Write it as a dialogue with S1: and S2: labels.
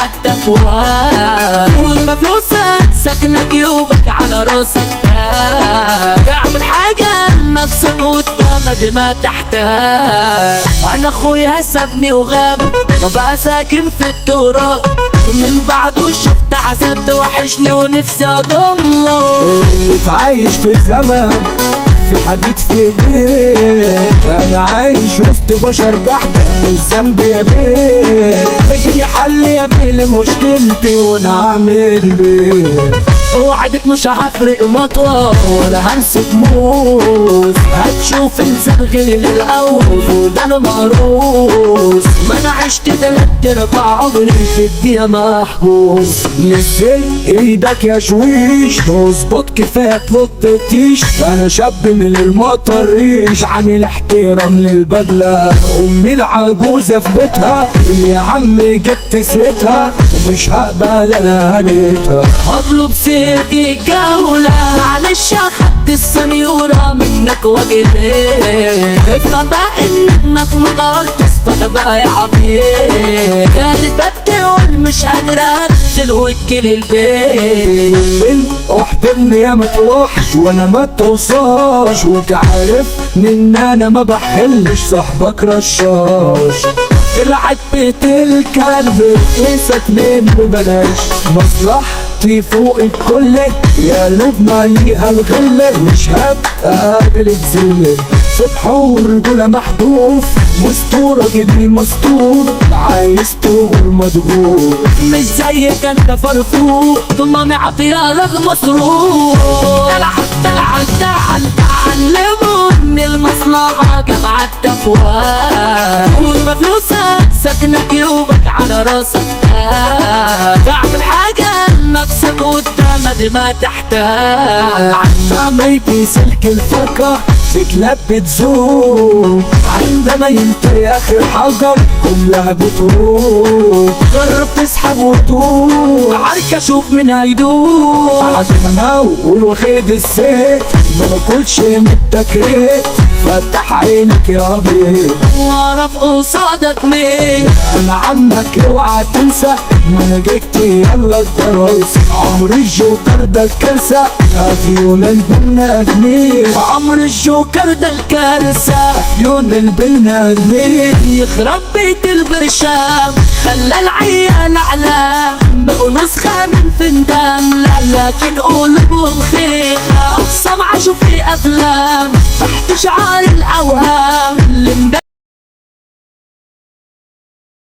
S1: قعدت فوقها والمفلوسة ساكنة جيوبك على راسك. اعمل حاجة لنفسك وتمد ما تحتها. انا اخويا سابني وغاب وبقى ساكن في التراب، من بعده شفت عذاب وحشني ونفسي اضمه.
S2: عايش في زمن في حديد في ايديك، انا عايش وسط بشر تحت الذنب يا بيه. اجري حل يا بيه لمشكلتي وانا اعمل بيه.
S1: وعدك مش هفرق مطوة ولا هنسك موس، هتشوف انسان غير الاول وده انا مهروس. ما انا عشت 3/4 عمري في الدنيا محبوس.
S2: نزل ايدك يا شويش تظبط كفاية تلطتيش. انا شاب من المطر ريش عامل احترام للبدلة. امي العجوزة في بيتها يا عم جبت سيرتها ومش هقبل انا هنيتها.
S1: اطلب سيرتي جولة معلش اخدت السنيورة منك وجبت. افهم بقى انك مقدس بقى يا حبيبي. كانت بتقول مش قادرة انزل وكل البيت.
S2: احضرني يا متوحش وانا ما توصاش، وتعرف ان انا ما بحلش صاحبك رشاش. العب بيت الكلب قيسك من ببلاش، مصلحتي فوق الكل يا لبنا ليها الغل. مش هبقى قابل الذل صبح ورجولة محذوف، مستورة جبني مستور عايز تقول مضغوط.
S1: مش زيك انت فرفوق طول ما معطيها لك مصروف. تعلموا من المصلحة جمعت تفواه، والمفلوسة ساكنة جيوبك على راسك. تعمل حاجة لنفسك وتمد ما تحتها.
S2: عميتي سلك الفرقة في كلاب بتزور، عندما ينتهي اخر حجر كلها بتروح.
S1: جرب تسحب وتروح عارك اشوف من هيدوق.
S2: عشان اقول وخيد السيف ما باكلش من التكريت. فتح عينك يا بيه
S1: واعرف قصادك مين.
S2: انا عنك اوعى تنسى ما انا جيت يلا الدرايس. عمر الجوكر ده الكارثة عيون البنا ادمين.
S1: عمر الجوكر ده الكارثة
S2: عيون البنا ادمين.
S1: يخرب بيت البرشام خلى العيال اعلام بقوا نسخة من فندام. لكن قلوبهم خير اقسم عاشوا في افلام تحت شعار الاوهام اللي